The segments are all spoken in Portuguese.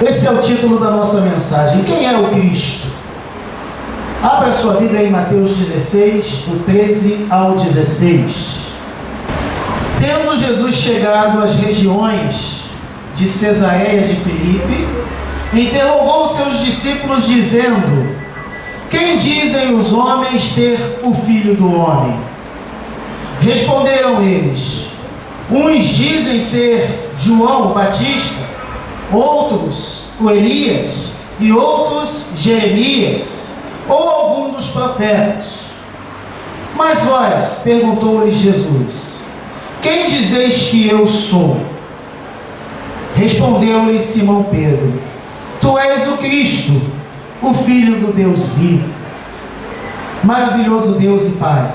Esse é o título da nossa mensagem. Quem é o Cristo? Abra sua Bíblia em Mateus 16, do 13 ao 16. Tendo Jesus chegado às regiões de Cesareia de Filipe, interrogou seus discípulos, dizendo: quem dizem os homens ser o Filho do Homem? Responderam eles: uns dizem ser João Batista, outros o Elias, e outros Jeremias, ou algum dos profetas. Mas vós, perguntou-lhes Jesus, quem dizeis que eu sou? Respondeu-lhe Simão Pedro: tu és o Cristo, o Filho do Deus vivo. Maravilhoso Deus e Pai,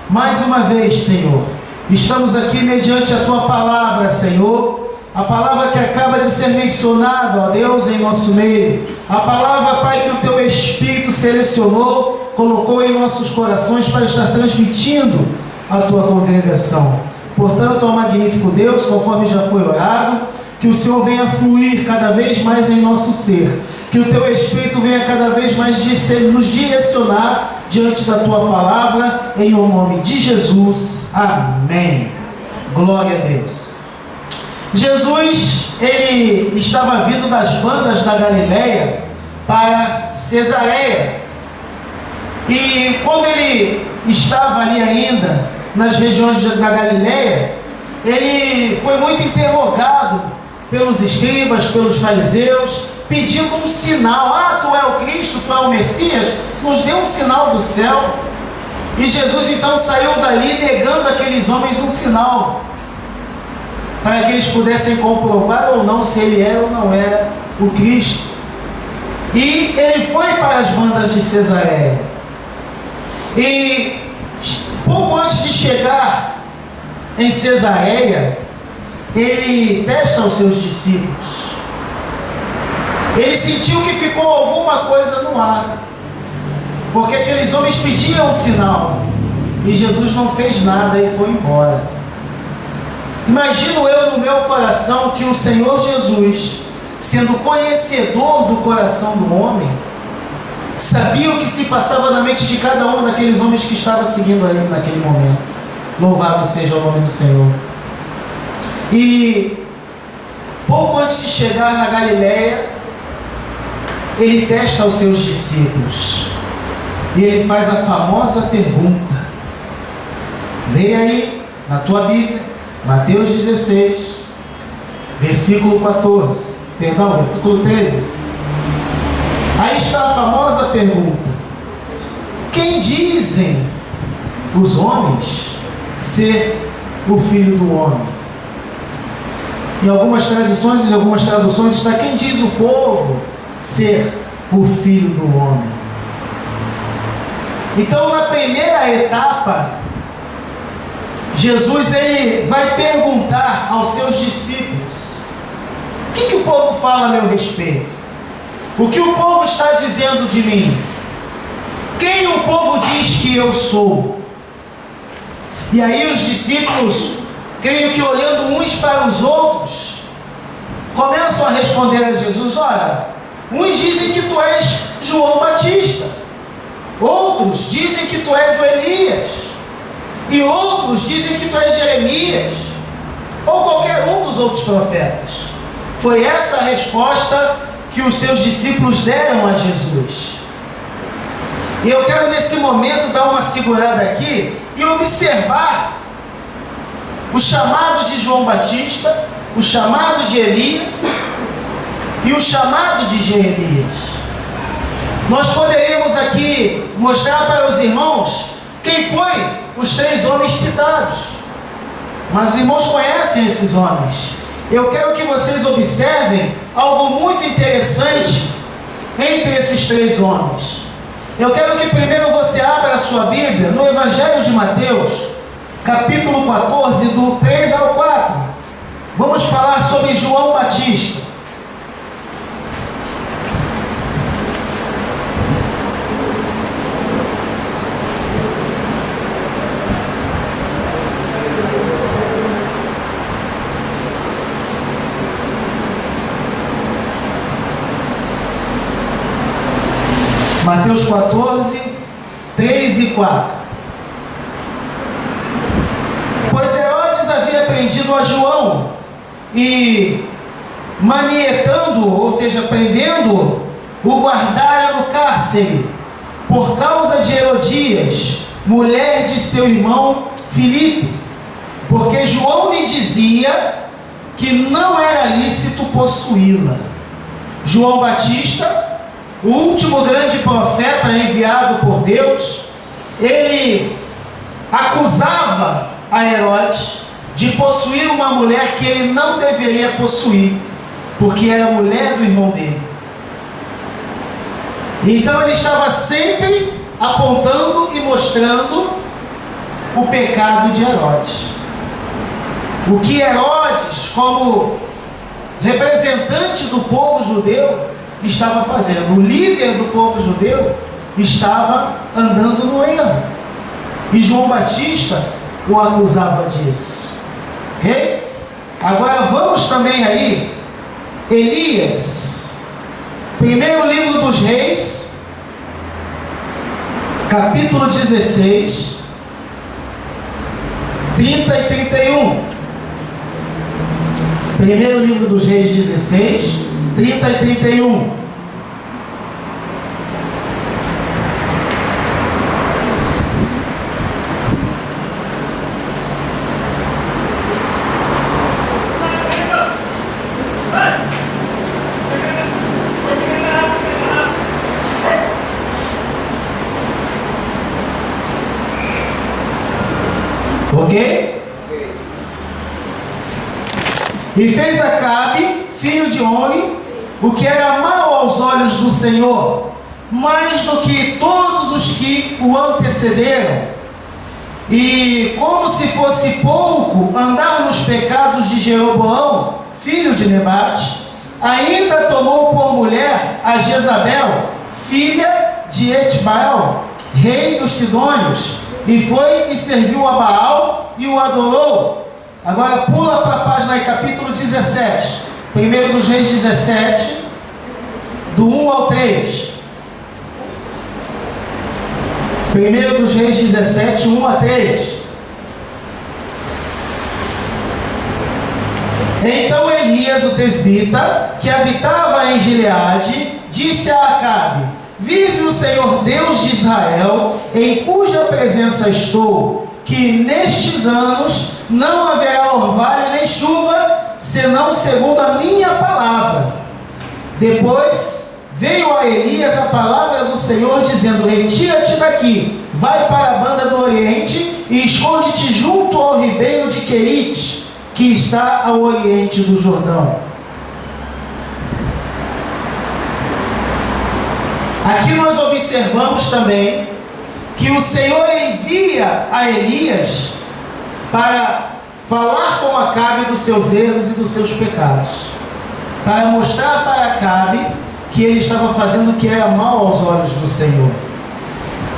mais uma vez, Senhor, estamos aqui mediante a Tua palavra, Senhor, a palavra que acaba de ser mencionada, ó Deus, em nosso meio, a palavra, Pai, que o Teu Espírito selecionou, colocou em nossos corações para estar transmitindo a Tua congregação. Portanto, ó magnífico Deus, conforme já foi orado, que o Senhor venha fluir cada vez mais em nosso ser, que o Teu Espírito venha cada vez mais nos direcionar diante da Tua palavra, em o nome de Jesus. Amém. Glória a Deus. Jesus, ele estava vindo das bandas da Galileia para Cesareia. E quando ele estava ali ainda, nas regiões da Galileia, ele foi muito interrogado pelos escribas, pelos fariseus, pedindo um sinal. Ah, tu é o Cristo, tu é o Messias, nos dê um sinal do céu. E Jesus então saiu dali negando àqueles homens um sinal, para que eles pudessem comprovar ou não se ele era ou não era o Cristo. E ele foi para as bandas de Cesareia. E pouco antes de chegar em Cesareia, ele testa os seus discípulos. Ele sentiu que ficou alguma coisa no ar, porque aqueles homens pediam um sinal, e Jesus não fez nada e foi embora. Imagino eu no meu coração que o Senhor Jesus, sendo conhecedor do coração do homem, sabia o que se passava na mente de cada um daqueles homens que estavam seguindo a ele naquele momento. Louvado seja o nome do Senhor. E pouco antes de chegar na Galileia, ele testa os seus discípulos e ele faz a famosa pergunta. Leia aí na tua Bíblia, Mateus 16, versículo 14, perdão, versículo 13. Aí está a famosa pergunta: quem dizem os homens ser o Filho do Homem? Em algumas tradições, em algumas traduções está: quem diz o povo ser o Filho do Homem? Então, na primeira etapa, Jesus ele vai perguntar aos seus discípulos: o que o povo fala a meu respeito? O que o povo está dizendo de mim? Quem o povo diz que eu sou? E aí os discípulos, creio que olhando uns para os outros, começam a responder a Jesus: ora, uns dizem que tu és João Batista, outros dizem que tu és o Elias, e outros dizem que tu és Jeremias, ou qualquer um dos outros profetas. Foi essa a resposta que os seus discípulos deram a Jesus. E eu quero nesse momento dar uma segurada aqui e observar o chamado de João Batista, o chamado de Elias e o chamado de Jeremias. Nós poderíamos aqui mostrar para os irmãos quem foi os três homens citados, mas os irmãos conhecem esses homens. Eu quero que vocês observem algo muito interessante entre esses três homens. Eu quero que primeiro você abra a sua Bíblia no Evangelho de Mateus, capítulo 14, do 3 ao 4. Vamos falar sobre João Batista. Mateus 14, 3 e 4. Pois Herodes havia prendido a João e, manietando, ou seja, prendendo, o guardara no cárcere, por causa de Herodias, mulher de seu irmão Filipe, porque João lhe dizia que não era lícito possuí-la. João Batista, o último grande profeta enviado por Deus, ele acusava a Herodes de possuir uma mulher que ele não deveria possuir, porque era mulher do irmão dele. Então ele estava sempre apontando e mostrando o pecado de Herodes. O que Herodes, como representante do povo judeu, estava fazendo. O líder do povo judeu estava andando no erro. E João Batista o acusava disso. Ok? Agora vamos também aí, Elias, primeiro livro dos Reis, capítulo 16, 30 e 31. Primeiro livro dos Reis 16, 30 e 31. Ok? E fez Acabe, filho de Oni, o que era mau aos olhos do Senhor, mais do que todos os que o antecederam, e como se fosse pouco andar nos pecados de Jeroboão, filho de Nebate, ainda tomou por mulher a Jezabel, filha de Etbaal, rei dos Sidônios, e foi e serviu a Baal e o adorou. Agora pula para a página aí, capítulo 17, primeiro dos Reis 17, do 1 ao 3. Primeiro dos Reis 17, 1 a 3. Então Elias, o tesbita, que habitava em Gileade, disse a Acabe: vive o Senhor Deus de Israel, em cuja presença estou, que nestes anos não haverá orvalho nem chuva, senão segundo a minha palavra. Depois veio a Elias a palavra do Senhor, dizendo: retira-te daqui, vai para a banda do Oriente e esconde-te junto ao ribeiro de Querite, que está ao oriente do Jordão. Aqui nós observamos também que o Senhor envia a Elias para falar com Acabe dos seus erros e dos seus pecados, para mostrar para Acabe que ele estava fazendo o que era mal aos olhos do Senhor.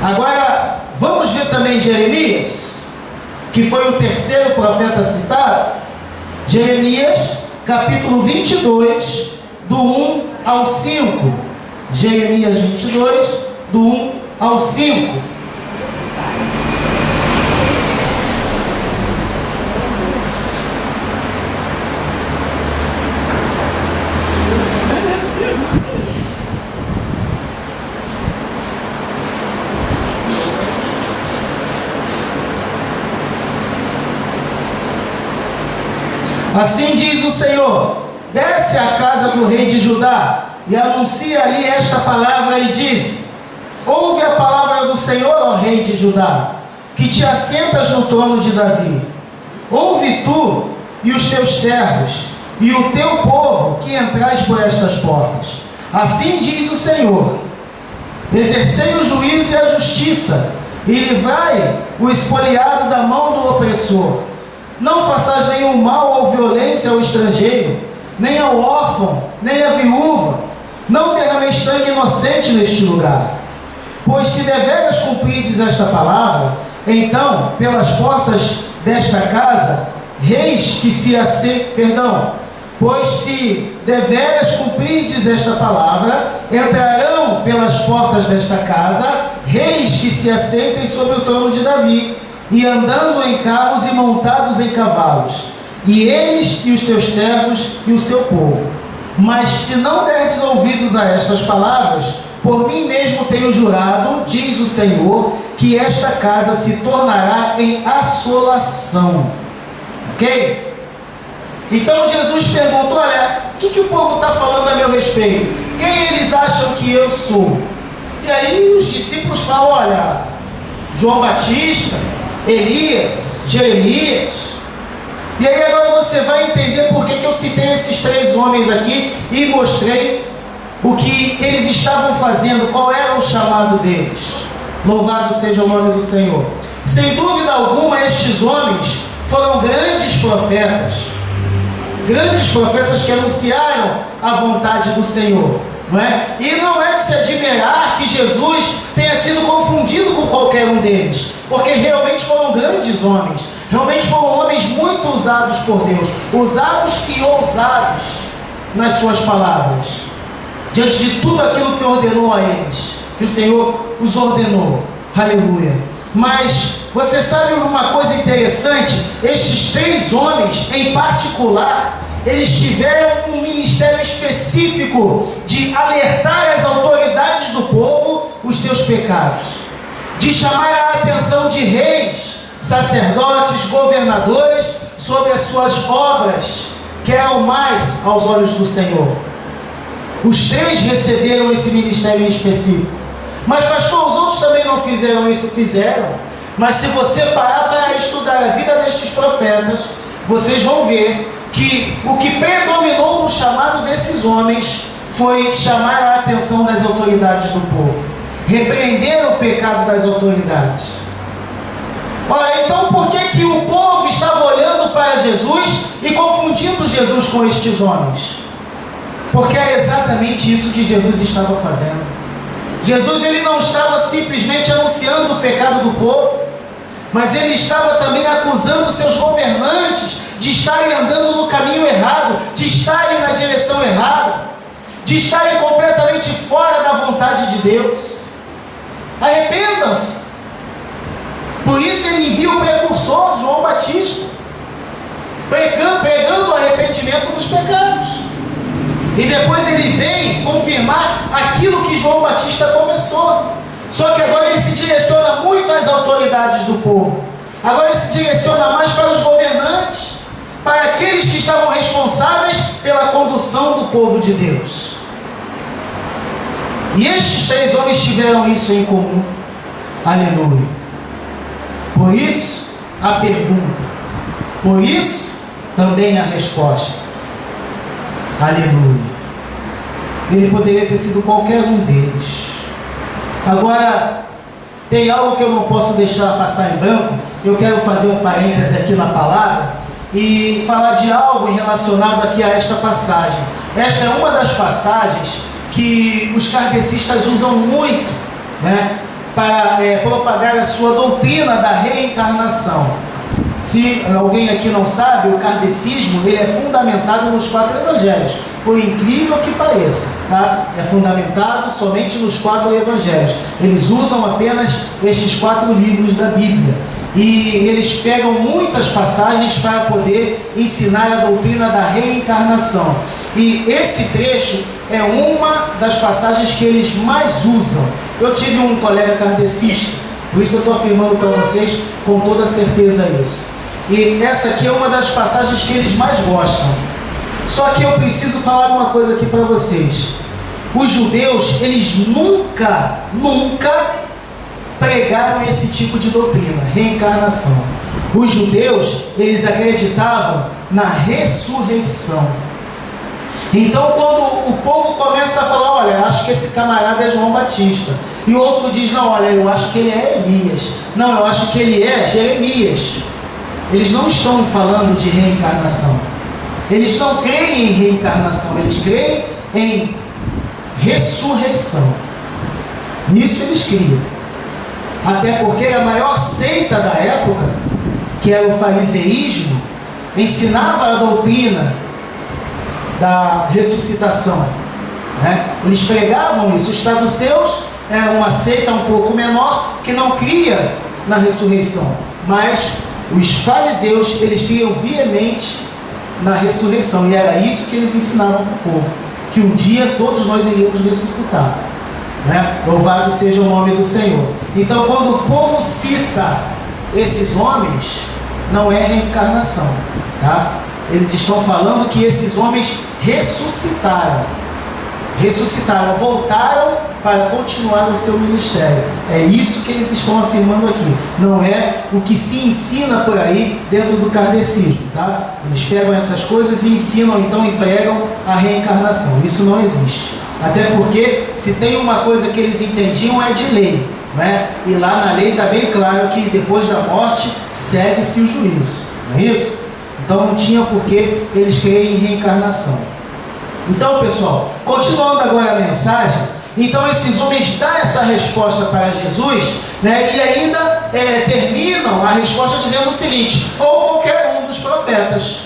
Agora, vamos ver também Jeremias, que foi o terceiro profeta citado. Jeremias, capítulo 22, do 1 ao 5. Jeremias 22, do 1 ao 5. Assim diz o Senhor: desce à casa do rei de Judá e anuncia ali esta palavra e diz: ouve a palavra do Senhor, ó rei de Judá, que te assentas no trono de Davi. Ouve tu e os teus servos e o teu povo que entrais por estas portas. Assim diz o Senhor: exercei o juízo e a justiça, e livrai o espoliado da mão do opressor. Não façais nenhum mal ou violência ao estrangeiro, nem ao órfão, nem à viúva. Não derrameis sangue inocente neste lugar. Pois se deveras cumprides esta palavra, então, pelas portas desta casa, pois se deveras cumprides esta palavra, entrarão pelas portas desta casa reis que se assentem sobre o trono de Davi, e andando em carros e montados em cavalos, e eles e os seus servos e o seu povo. Mas se não derdes ouvidos a estas palavras, por mim mesmo tenho jurado, diz o Senhor, que esta casa se tornará em assolação. Ok? Então Jesus perguntou: olha, o que o povo está falando a meu respeito? Quem eles acham que eu sou? E aí os discípulos falam: olha, João Batista, Elias, Jeremias. E aí agora você vai entender por que eu citei esses 3 homens aqui e mostrei o que eles estavam fazendo, qual era o chamado deles. Louvado seja o nome do Senhor. Sem dúvida alguma, estes homens foram grandes profetas que anunciaram a vontade do Senhor, não é? E não é de se admirar que Jesus tenha sido confundido com qualquer um deles, porque realmente foram grandes homens, realmente foram homens muito usados por Deus, usados e ousados nas suas palavras, diante de tudo aquilo que ordenou a eles, que o Senhor os ordenou. Aleluia. Mas você sabe uma coisa interessante? Estes 3 homens em particular, eles tiveram um ministério específico de alertar as autoridades do povo os seus pecados, de chamar a atenção de reis, sacerdotes, governadores sobre as suas obras, que eram mais aos olhos do Senhor. Os 3 receberam esse ministério em específico. Mas pastor, os outros também não fizeram isso? Fizeram. Mas se você parar para estudar a vida destes profetas, vocês vão ver que o que predominou no chamado desses homens foi chamar a atenção das autoridades do povo, repreender o pecado das autoridades. Olha, então por que o povo estava olhando para Jesus e confundindo Jesus com estes homens? Porque é exatamente isso que Jesus estava fazendo. Jesus, ele não estava simplesmente anunciando o pecado do povo, mas ele estava também acusando seus governantes de estarem andando no caminho errado, de estarem na direção errada, de estarem completamente fora da vontade de Deus. Arrependam-se. Por isso ele envia o precursor, João Batista, pregando o arrependimento dos pecados. E depois ele vem confirmar aquilo que João Batista começou. Só que agora ele se direciona muito às autoridades do povo. Agora ele se direciona mais para os governantes, para aqueles que estavam responsáveis pela condução do povo de Deus. E estes 3 homens tiveram isso em comum. Aleluia. Por isso, a pergunta. Por isso, também a resposta. Aleluia. Ele poderia ter sido qualquer um deles. Agora, tem algo que eu não posso deixar passar em branco. Eu quero fazer um parêntese aqui na palavra e falar de algo relacionado aqui a esta passagem. Esta é uma das passagens que os kardecistas usam muito, né, para propagar a sua doutrina da reencarnação. Se alguém aqui não sabe, o kardecismo ele é fundamentado nos 4 evangelhos, por incrível que pareça, tá? É fundamentado somente nos 4 evangelhos. Eles usam apenas estes 4 livros da Bíblia. E eles pegam muitas passagens para poder ensinar a doutrina da reencarnação. E esse trecho é uma das passagens que eles mais usam. Eu tive um colega kardecista, por isso eu estou afirmando para vocês com toda certeza isso. E essa aqui é uma das passagens que eles mais gostam. Só que eu preciso falar uma coisa aqui para vocês. Os judeus, eles nunca pregaram esse tipo de doutrina, reencarnação. Os judeus, eles acreditavam na ressurreição. Então, quando o povo começa a falar, olha, acho que esse camarada é João Batista, e o outro diz, não, olha, eu acho que ele é Elias, não, eu acho que ele é Jeremias, eles não estão falando de reencarnação. Eles não creem em reencarnação, eles creem em ressurreição. Nisso eles criam. Até porque a maior seita da época, que era o fariseísmo, ensinava a doutrina da ressuscitação. né? Eles pregavam isso. Os saduceus eram uma seita um pouco menor que não cria na ressurreição, mas os fariseus, eles criam veemente na ressurreição, e era isso que eles ensinavam para o povo, que um dia todos nós iríamos ressuscitar, né? Louvado seja o nome do Senhor. Então, quando o povo cita esses homens, não é reencarnação, tá? Eles estão falando que esses homens ressuscitaram, voltaram para continuar o seu ministério. É isso que eles estão afirmando aqui. Não é o que se ensina por aí dentro do kardecismo, tá? Eles pegam essas coisas e ensinam, então, e pregam a reencarnação. Isso não existe. Até porque, se tem uma coisa que eles entendiam, é de lei, né? E lá na lei está bem claro que depois da morte segue-se o juízo, não é isso? Então não tinha por que eles crerem em reencarnação. Então, pessoal, continuando agora a mensagem, então esses homens dão essa resposta para Jesus, né? E ainda terminam a resposta dizendo o seguinte: ou qualquer um dos profetas,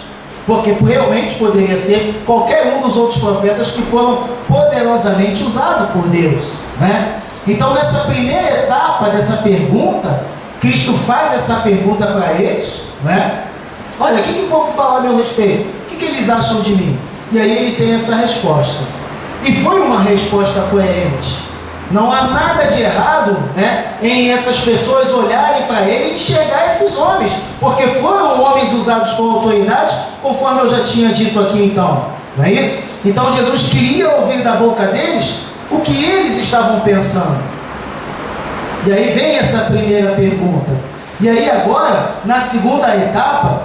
porque realmente poderia ser qualquer um dos outros profetas que foram poderosamente usados por Deus, né? Então, nessa primeira etapa dessa pergunta, Cristo faz essa pergunta para eles, né? Olha, o que o povo fala a meu respeito? O que eles acham de mim? E aí ele tem essa resposta. E foi uma resposta coerente. Não há nada de errado, né, em essas pessoas olharem para ele e enxergar esses homens, porque foram homens usados com autoridade, conforme eu já tinha dito aqui então. Não é isso? Então Jesus queria ouvir da boca deles o que eles estavam pensando. E aí vem essa primeira pergunta. E aí agora, na segunda etapa,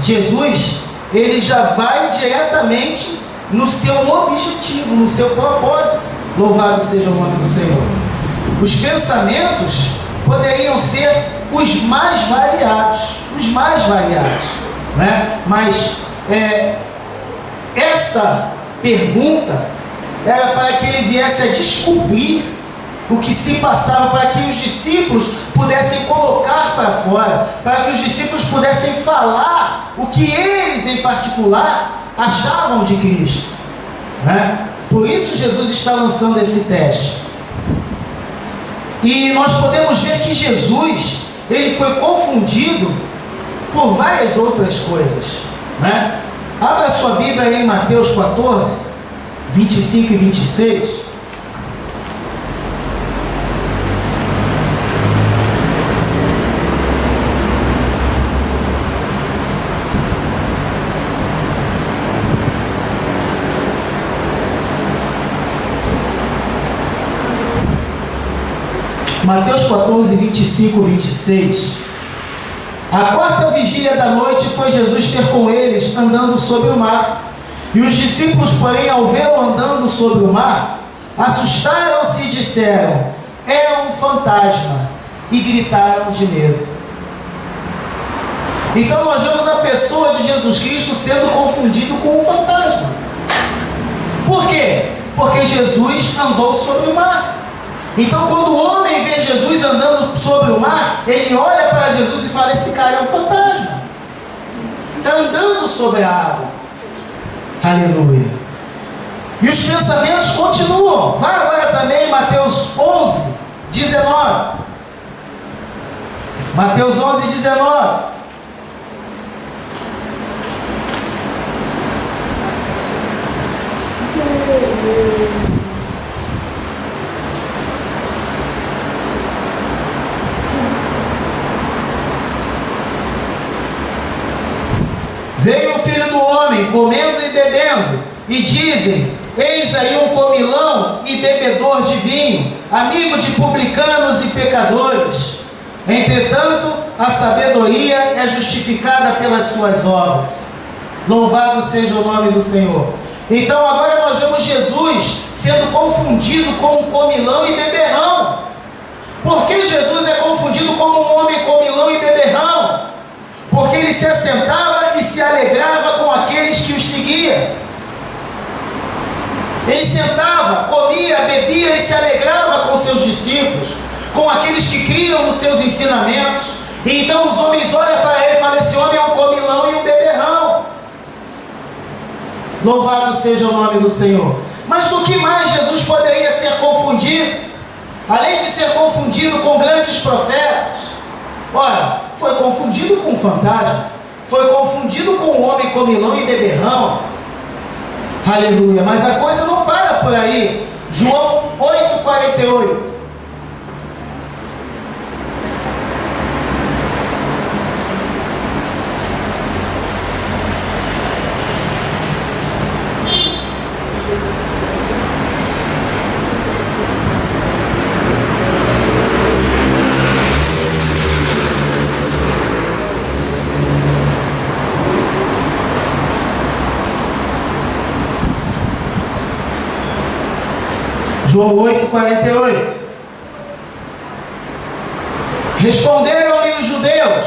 Jesus, ele já vai diretamente no seu objetivo, no seu propósito. Louvado seja o nome do Senhor. Os pensamentos poderiam ser os mais variados, né? Mas essa pergunta era para que ele viesse a descobrir o que se passava, para que os discípulos pudessem colocar para fora, para que os discípulos pudessem falar o que eles em particular achavam de Cristo, né? Por isso Jesus está lançando esse teste. E nós podemos ver que Jesus, ele foi confundido por várias outras coisas, né? Abra a sua Bíblia aí em Mateus 14, 25 e 26. Mateus 14, 25 e 26. A quarta vigília da noite foi Jesus ter com eles andando sobre o mar. E os discípulos, porém, ao vê-lo andando sobre o mar, assustaram-se e disseram: é um fantasma, e gritaram de medo. Então nós vemos a pessoa de Jesus Cristo sendo confundido com um fantasma. Por quê? Porque Jesus andou sobre o mar. Então, quando o homem vê Jesus andando sobre o mar, ele olha para Jesus e fala: esse cara é um fantasma, está andando sobre a água. Aleluia. E os pensamentos continuam. Vai agora também em Mateus 11, 19. Mateus 11, 19. Veio o Filho do Homem comendo e bebendo, e dizem: eis aí um comilão e bebedor de vinho, amigo de publicanos e pecadores. Entretanto, a sabedoria é justificada pelas suas obras. Louvado seja o nome do Senhor. Então agora nós vemos Jesus sendo confundido com um comilão e beberrão. Por que Jesus é confundido como um homem comilão e beberrão? Porque ele se assentava e se alegrava com aqueles que os seguiam. Ele sentava, comia, bebia e se alegrava com seus discípulos, com aqueles que criam nos seus ensinamentos. E então os homens olham para ele e falam: esse homem é um comilão e um beberrão. Louvado seja o nome do Senhor. Mas do que mais Jesus poderia ser confundido? Além de ser confundido com grandes profetas, ora, foi confundido com um fantasma, foi confundido com um homem comilão e beberrão. Aleluia, mas a coisa não para por aí. João 8,48. João 8,48. Responderam-lhe os judeus: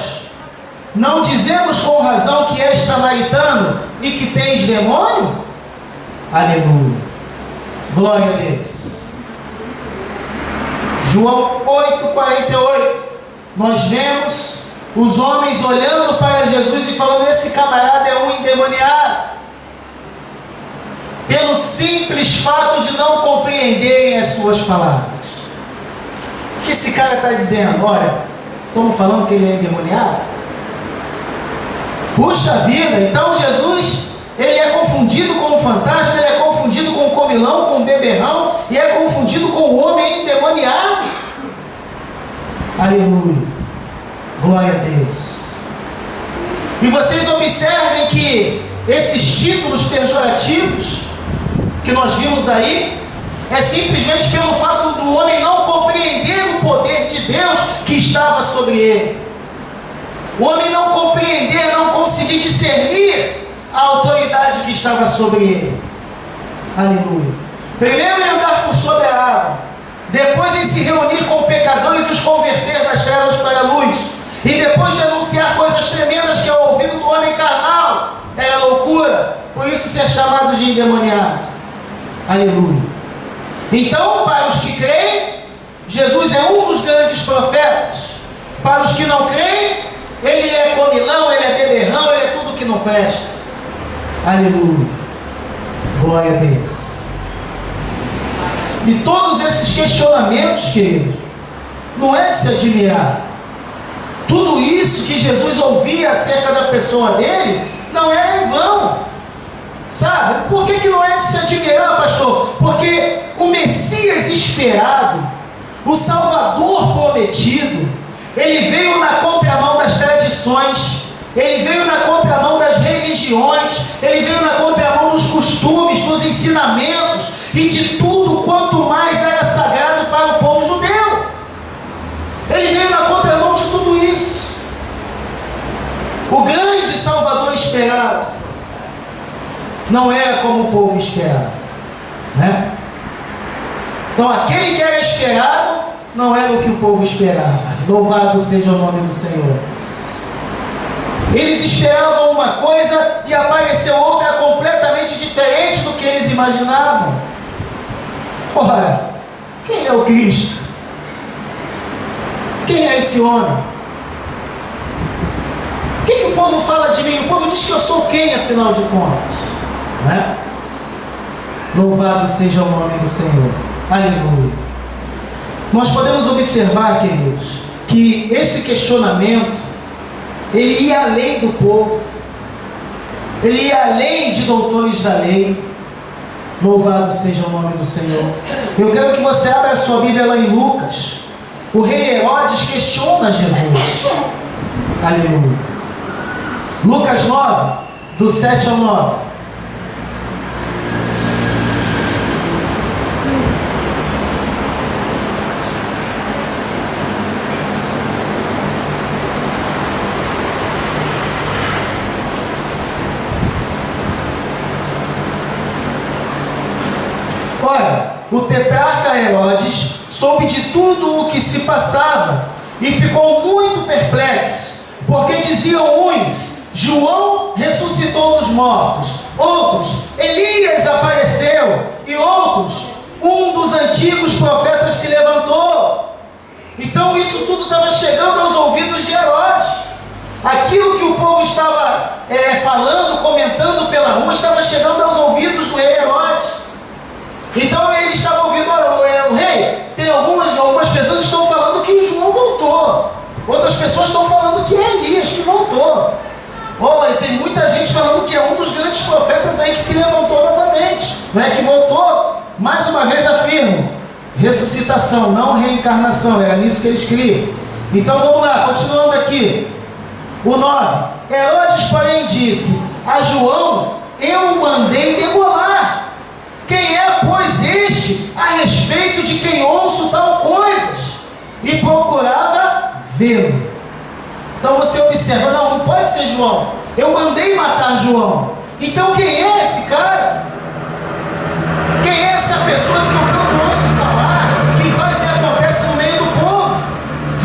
não dizemos com razão que és samaritano e que tens demônio? Aleluia, glória a Deus. João 8,48. Nós vemos os homens olhando para Jesus e falando: esse camarada é um endemoniado, pelo simples fato de não compreenderem as suas palavras. O que esse cara está dizendo? Olha, estamos falando que ele é endemoniado? Puxa vida, então Jesus, ele é confundido com o fantasma, ele é confundido com o comilão, com o beberrão, e é confundido com o homem endemoniado? Aleluia, glória a Deus. E vocês observem que esses títulos pejorativos que nós vimos aí, é simplesmente pelo fato do homem não compreender o poder de Deus que estava sobre ele. O homem não compreender, não conseguir discernir a autoridade que estava sobre ele. Aleluia. Primeiro em andar por sobre a água, depois em se reunir com pecadores e os converter das trevas para a luz, e depois de anunciar coisas tremendas que ao ouvido do homem carnal era loucura, por isso ser chamado de endemoniado. Aleluia. Então, para os que creem, Jesus é um dos grandes profetas. Para os que não creem, ele é comilão, ele é beberrão, ele é tudo que não presta. Aleluia, glória a Deus. E todos esses questionamentos, querido, não é de se admirar. Tudo isso que Jesus ouvia acerca da pessoa dele não era em vão. Sabe? Por que não é de se admirar, pastor? Porque o Messias esperado, o Salvador prometido, ele veio na contramão das tradições, ele veio na contramão das religiões, ele veio na contramão dos costumes, dos ensinamentos e de tudo quanto mais era sagrado para o povo judeu. Ele veio na contramão de tudo isso. O grande Salvador esperado não era como o povo esperava, né? Então aquele que era esperado não era o que o povo esperava. Louvado seja o nome do Senhor. Eles esperavam uma coisa e apareceu outra completamente diferente do que eles imaginavam. Ora, quem é o Cristo? Quem é esse homem? O que o povo fala de mim? O povo diz que eu sou quem, afinal de contas? Né? Louvado seja o nome do Senhor. Aleluia. Nós podemos observar, queridos, que esse questionamento, ele ia além do povo, ele ia além de doutores da lei. Louvado seja o nome do Senhor. Eu quero que você abra a sua Bíblia lá em Lucas. O rei Herodes questiona Jesus. Aleluia. Lucas 9, do 7 ao 9. Ora, o tetrarca Herodes soube de tudo o que se passava e ficou muito perplexo, porque diziam uns: João ressuscitou dos mortos, outros, Elias apareceu, e outros, um dos antigos profetas se levantou. Então isso tudo estava chegando aos ouvidos de Herodes. Aquilo que o povo estava falando, comentando pela rua, estava chegando aos ouvidos do rei Herodes. levantou. E tem muita gente falando que é um dos grandes profetas aí que se levantou novamente, não é que voltou. Mais uma vez afirmo, ressuscitação, não reencarnação, era nisso que eles criam. Então vamos lá, continuando aqui. O 9. Herodes, porém, disse a João: eu o mandei degolar. Quem é, pois, este, a respeito de quem ouço tal coisas? E procurava vê-lo. Então você observa, não pode ser João. Eu mandei matar João. Então quem é esse cara? Quem é essa pessoa que eu tanto ouço falar, que faz e acontece no meio do povo?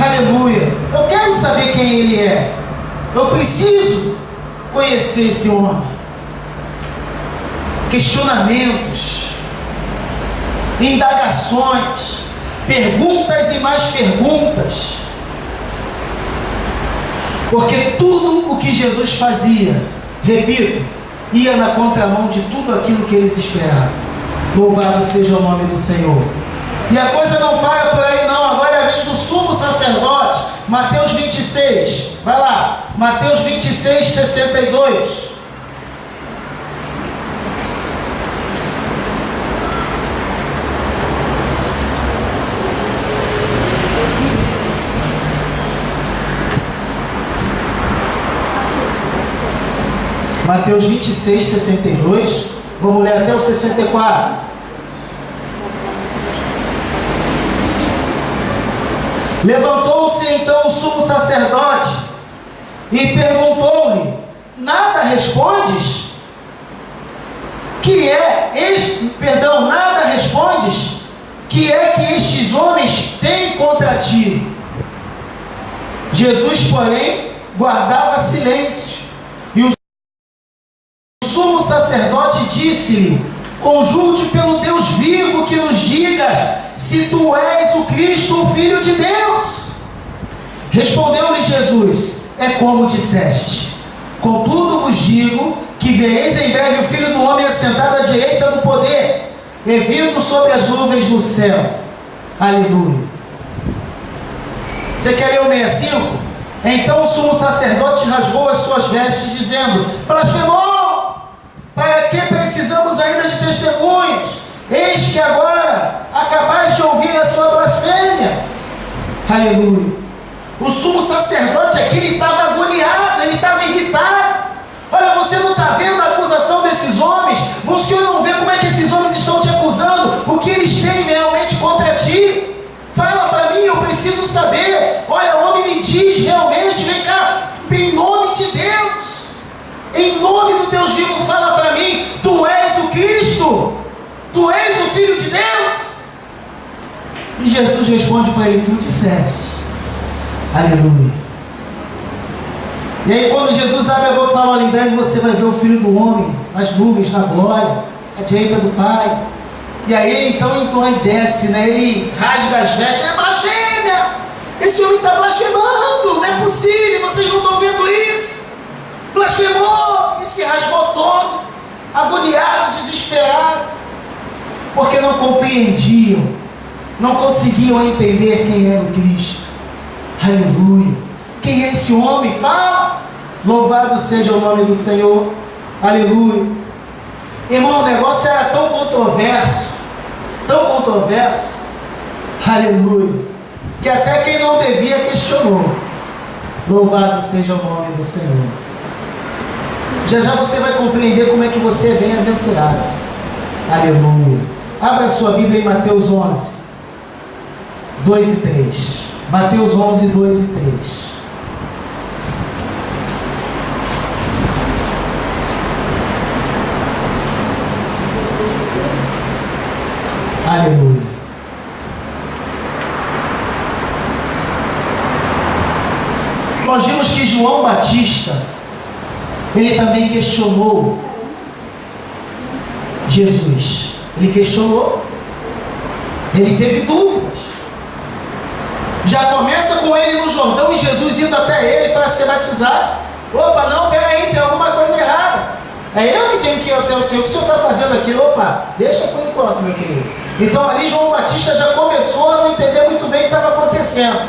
Aleluia. Eu quero saber quem ele é. Eu preciso conhecer esse homem. Questionamentos, indagações, perguntas e mais perguntas. Porque tudo o que Jesus fazia, repito, ia na contramão de tudo aquilo que eles esperavam. Louvado seja o nome do Senhor. E a coisa não para por aí não. Agora é a vez do sumo sacerdote. Mateus 26. Vai lá. Mateus 26, 62. Mateus 26, 62. Vamos ler até o 64. Levantou-se então o sumo sacerdote e perguntou-lhe: nada respondes? Nada respondes? Que é que estes homens têm contra ti? Jesus, porém, guardava silêncio. E o sumo sacerdote disse-lhe: conjuro-te pelo Deus vivo que nos digas se tu és o Cristo, o Filho de Deus. Respondeu-lhe Jesus: é como disseste. Contudo vos digo que vereis em breve o Filho do Homem assentado à direita do poder, e vindo sobre as nuvens do céu. Aleluia. Você quer ler o 65? Então o sumo sacerdote rasgou as suas vestes, dizendo: blasfemou! Para que precisamos ainda de testemunhas? Eis que agora acabais de ouvir a sua blasfêmia. Aleluia. O sumo sacerdote aqui, ele estava agoniado, ele estava irritado. Olha, você não está vendo a acusação desses homens? Você não vê como é que esses homens estão te acusando? O que eles têm realmente contra ti? Fala para mim, eu preciso saber. Olha, o homem me diz realmente, vem cá, em nome de Deus, em nome do Deus vivo, fala para mim: tu és o Cristo, tu és o Filho de Deus. E Jesus responde para ele: tu disseste. Aleluia. E aí quando Jesus abre a boca e fala: olha, em breve você vai ver o Filho do Homem nas nuvens, na glória, à direita do Pai. E aí ele então e desce, né? Ele rasga as vestes. É blasfêmia! Esse homem está blasfemando, não é possível, vocês não estão vendo isso. Blasfemou e se rasgou todo, agoniado, desesperado, porque não compreendiam, não conseguiam entender quem era o Cristo. Aleluia. Quem é esse homem? Fala. Louvado seja o nome do Senhor. Aleluia. Irmão, o negócio era tão controverso, aleluia, que até quem não devia questionou. Louvado seja o nome do Senhor. Já já você vai compreender como é que você é bem-aventurado. Aleluia. Abra a sua Bíblia em Mateus 11, 2 e 3. Mateus 11, 2 e 3. Aleluia. Nós vimos que João Batista, ele também questionou Jesus. Ele questionou. Ele teve dúvidas. Já começa com ele no Jordão e Jesus indo até ele para ser batizado. Opa, não, peraí, tem alguma coisa errada. É eu que tenho que ir até o Senhor. O que o Senhor está fazendo aqui? Opa, deixa por enquanto, meu querido. Então ali João Batista já começou a não entender muito bem o que estava acontecendo.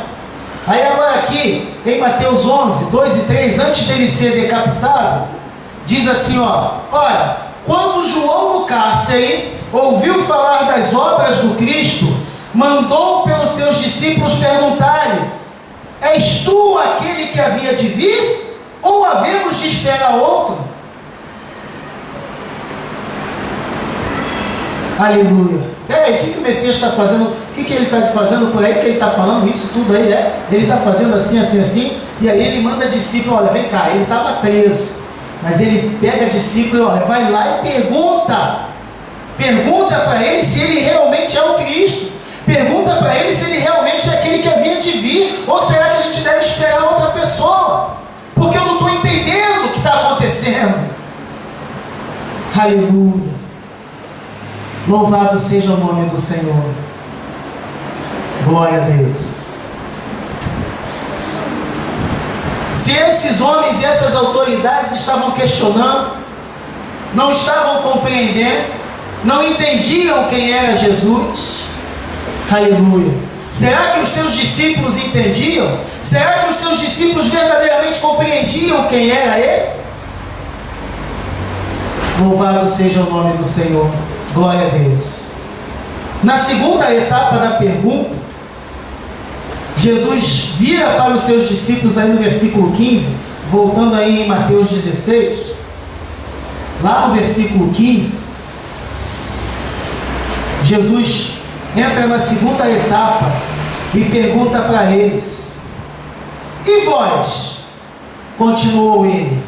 Aí agora aqui, em Mateus 11, 2 e 3, antes dele ser decapitado, diz assim, olha, quando João no cárcere ouviu falar das obras do Cristo, mandou pelos seus discípulos perguntar-lhe: és tu aquele que havia de vir, ou havemos de esperar outro? Aleluia. Peraí, o que o Messias está fazendo? O que ele está fazendo por aí? Que ele está falando isso tudo aí, ele está fazendo assim, assim, assim, e aí ele manda discípulo, olha, vem cá, ele estava preso, mas ele pega discípulo e olha, vai lá e pergunta para ele se ele realmente é o Cristo, pergunta para ele se ele realmente é aquele que havia de vir, ou será que a gente deve esperar outra pessoa? Porque eu não estou entendendo o que está acontecendo. Aleluia. Louvado seja o nome do Senhor. Glória a Deus. Se esses homens e essas autoridades estavam questionando, não estavam compreendendo, não entendiam quem era Jesus, aleluia. Será que os seus discípulos entendiam? Será que os seus discípulos verdadeiramente compreendiam quem era Ele? Louvado seja o nome do Senhor. Glória a Deus. Na segunda etapa da pergunta, Jesus vira para os seus discípulos aí no versículo 15, voltando aí em Mateus 16, lá no versículo 15, Jesus entra na segunda etapa e pergunta para eles: e vós? Continuou ele: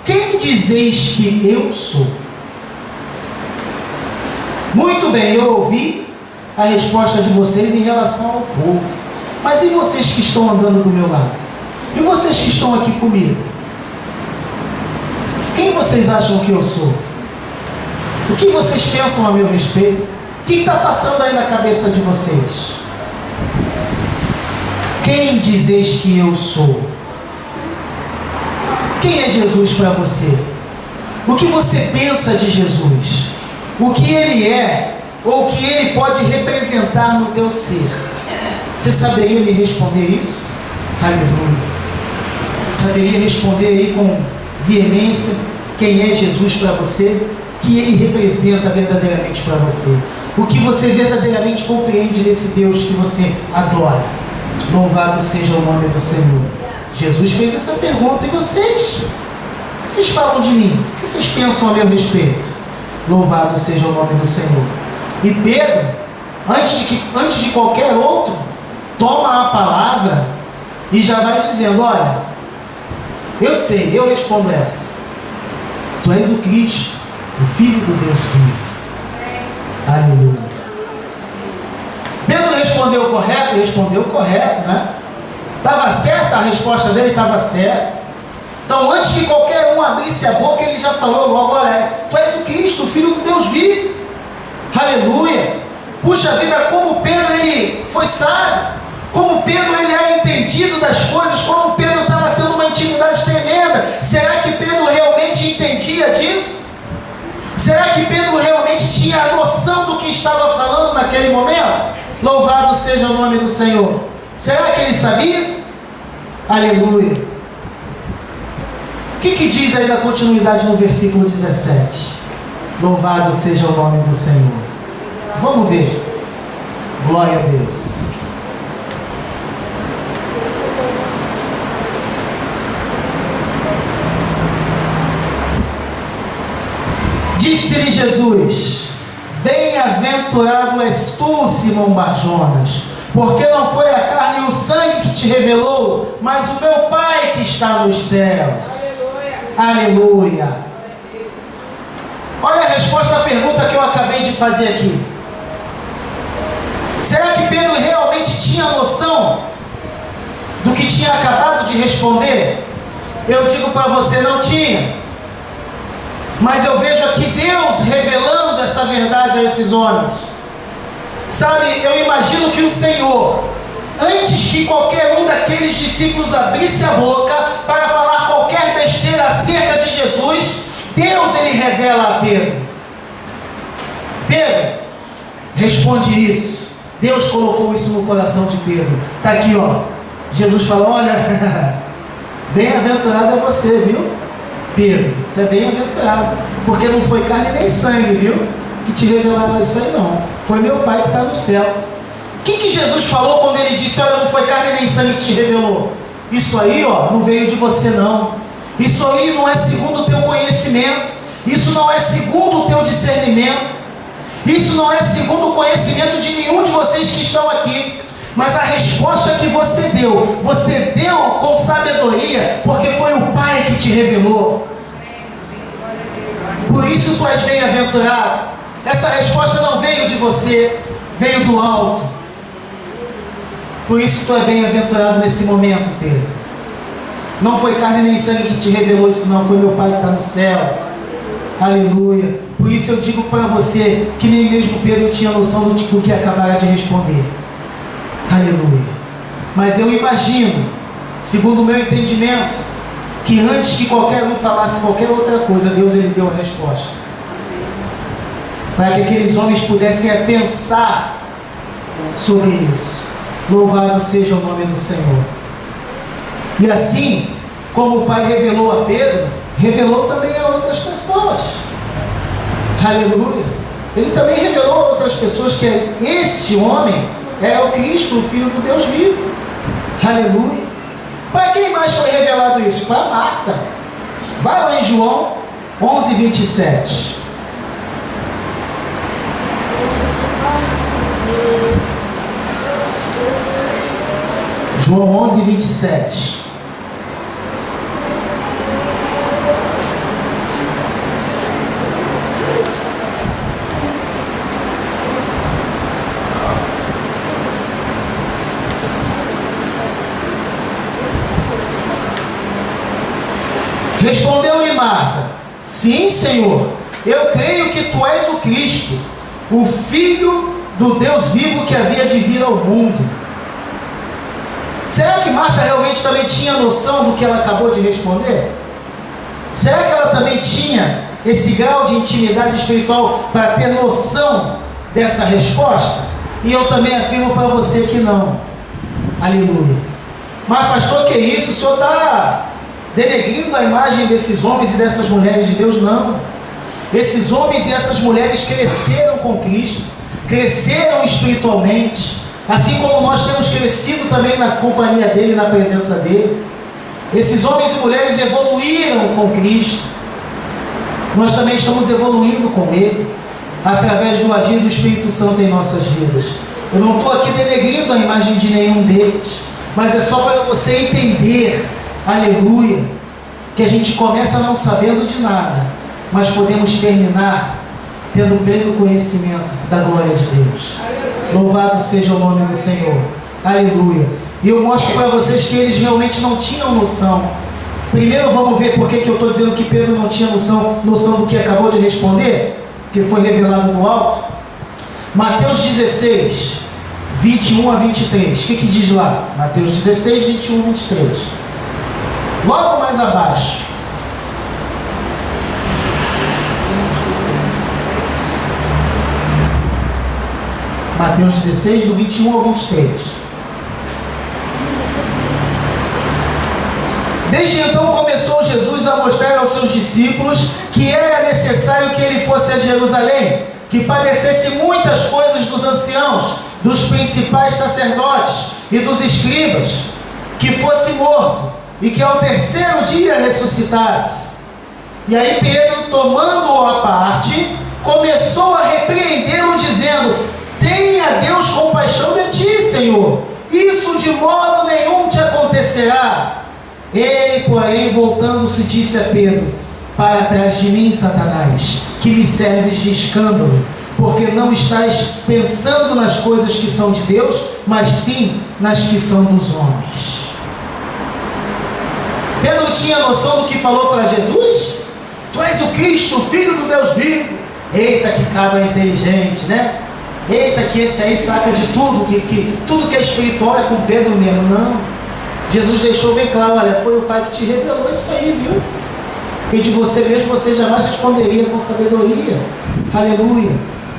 quem dizeis que eu sou? Muito bem, eu ouvi a resposta de vocês em relação ao povo. Mas e vocês que estão andando do meu lado? E vocês que estão aqui comigo? Quem vocês acham que eu sou? O que vocês pensam a meu respeito? O que está passando aí na cabeça de vocês? Quem dizeis que eu sou? Quem é Jesus para você? O que você pensa de Jesus? O que Ele é, ou o que Ele pode representar no teu ser? Você saberia me responder isso? Aleluia. Saberia responder aí com veemência quem é Jesus para você? O que Ele representa verdadeiramente para você? O que você verdadeiramente compreende desse Deus que você adora? Louvado seja o nome do Senhor. Jesus fez essa pergunta. E vocês? O que vocês falam de mim? O que vocês pensam a meu respeito? Louvado seja o nome do Senhor. E Pedro, antes de qualquer outro, toma a palavra e já vai dizendo: olha, eu sei, eu respondo essa. Tu és o Cristo, o Filho do Deus vivo. Aleluia. Pedro respondeu correto? Respondeu correto, né? Estava certa a resposta dele? Estava certa. Então, antes que qualquer um abrisse a boca, ele já falou logo: olha, tu és o Cristo, o Filho do Deus vivo. Aleluia. Puxa vida, como Pedro ele foi sábio, como Pedro ele era entendido das coisas, como Pedro estava tendo uma intimidade tremenda. Será que Pedro realmente entendia disso? Será que Pedro realmente tinha a noção do que estava falando naquele momento? Louvado seja o nome do Senhor. Será que ele sabia? Aleluia. O que diz aí na continuidade no versículo 17? Louvado seja o nome do Senhor. Vamos ver. Glória a Deus. Disse-lhe Jesus: bem-aventurado és tu, Simão Barjonas, porque não foi a carne e o sangue que te revelou, mas o meu Pai que está nos céus. Aleluia. Olha a resposta à pergunta que eu acabei de fazer aqui. Será que Pedro realmente tinha noção do que tinha acabado de responder? Eu digo para você, não tinha. Mas eu vejo aqui Deus revelando essa verdade a esses homens. Sabe, eu imagino que o Senhor, antes que qualquer um daqueles discípulos abrisse a boca para falar qualquer besteira acerca de Jesus, Deus ele revela a Pedro: Pedro, responde isso. Deus colocou isso no coração de Pedro. Está aqui, ó. Jesus fala: olha, bem-aventurado é você, viu, Pedro? Tu é bem-aventurado, porque não foi carne nem sangue, viu, que te revelaram isso aí, não. Foi meu Pai que está no céu. O que Jesus falou quando ele disse: olha, não foi carne nem sangue que te revelou? Isso aí, ó, não veio de você, não. Isso aí não é segundo o teu conhecimento. Isso não é segundo o teu discernimento. Isso não é segundo o conhecimento de nenhum de vocês que estão aqui. Mas a resposta que você deu com sabedoria, porque foi o Pai que te revelou. Por isso tu és bem-aventurado. Essa resposta não veio de você, veio do alto. Por isso tu é bem-aventurado nesse momento, Pedro. Não foi carne nem sangue que te revelou isso, não. Foi meu Pai que está no céu. Aleluia. Por isso eu digo para você que nem mesmo Pedro tinha noção do que acabara de responder. Aleluia. Mas eu imagino, segundo o meu entendimento, que antes que qualquer um falasse qualquer outra coisa, Deus ele deu a resposta, para que aqueles homens pudessem pensar sobre isso. Louvado seja o nome do Senhor. E assim como o Pai revelou a Pedro, revelou também a outras pessoas. Aleluia. Ele também revelou a outras pessoas que este homem é o Cristo, o Filho do Deus vivo. Aleluia. Para quem mais foi revelado isso? Para Marta. Vai lá em João 11, 27. João 11, 27. Respondeu-lhe Marta: sim, Senhor, eu creio que tu és o Cristo, o Filho do Deus vivo que havia de vir ao mundo. Será que Marta realmente também tinha noção do que ela acabou de responder? Será que ela também tinha esse grau de intimidade espiritual para ter noção dessa resposta? E eu também afirmo para você que não. Aleluia. Mas pastor, que isso? O senhor está denegrindo a imagem desses homens e dessas mulheres de Deus? Não. Esses homens e essas mulheres cresceram com Cristo, cresceram espiritualmente, assim como nós temos crescido também na companhia dele, na presença dele. Esses homens e mulheres evoluíram com Cristo. Nós também estamos evoluindo com ele, através do agir do Espírito Santo em nossas vidas. Eu não estou aqui denegrindo a imagem de nenhum deles, mas é só para você entender, aleluia, que a gente começa não sabendo de nada, mas podemos terminar tendo pleno conhecimento da glória de Deus. Louvado seja o nome do Senhor. Aleluia. E eu mostro para vocês que eles realmente não tinham noção. Primeiro vamos ver por que eu estou dizendo que Pedro não tinha noção do que acabou de responder, que foi revelado do alto. Mateus 16, 21 a 23. O que diz lá? Mateus 16, 21 a 23. Logo mais abaixo. Mateus 16, do 21 ao 23. Desde então começou Jesus a mostrar aos seus discípulos que era necessário que ele fosse a Jerusalém, que padecesse muitas coisas dos anciãos, dos principais sacerdotes e dos escribas, que fosse morto e que ao terceiro dia ressuscitasse. E aí Pedro, tomando-o à parte, começou a repreendê-lo, dizendo: tenha Deus compaixão de ti, Senhor, isso de modo nenhum te acontecerá. Ele, porém, voltando-se, disse a Pedro: para trás de mim, Satanás, que me serves de escândalo, porque não estás pensando nas coisas que são de Deus, mas sim nas que são dos homens. Pedro tinha noção do que falou para Jesus? Tu és o Cristo, o Filho do Deus vivo. Eita, que cabra inteligente, né? Eita, que esse aí saca de tudo, que tudo que é espiritual é com Pedro mesmo. Não. Jesus deixou bem claro: olha, foi o Pai que te revelou isso aí, viu? E de você mesmo você jamais responderia com sabedoria. Aleluia.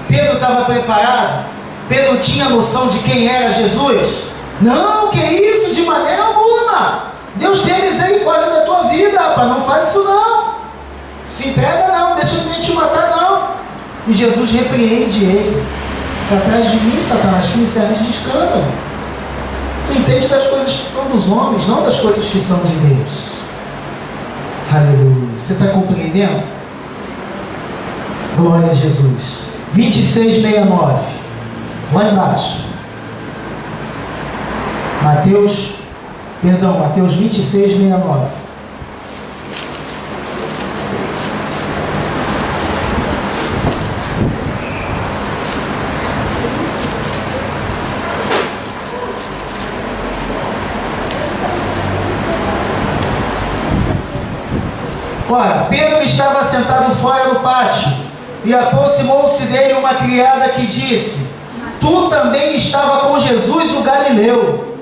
Pedro estava preparado? Pedro tinha noção de quem era Jesus? Não, que isso, de maneira alguma. Deus tem misericórdia da tua vida, rapaz, não faz isso não. Se entrega não, deixa ninguém te matar não. E Jesus repreende ele. Atrás de mim, Satanás, que me serve de escândalo. Tu entende das coisas que são dos homens, não das coisas que são de Deus. Aleluia. Você está compreendendo? Glória a Jesus. 26:69. Lá embaixo. Mateus 26:69. Ora, Pedro estava sentado fora no pátio, e aproximou-se dele uma criada que disse: Tu também estava com Jesus o Galileu.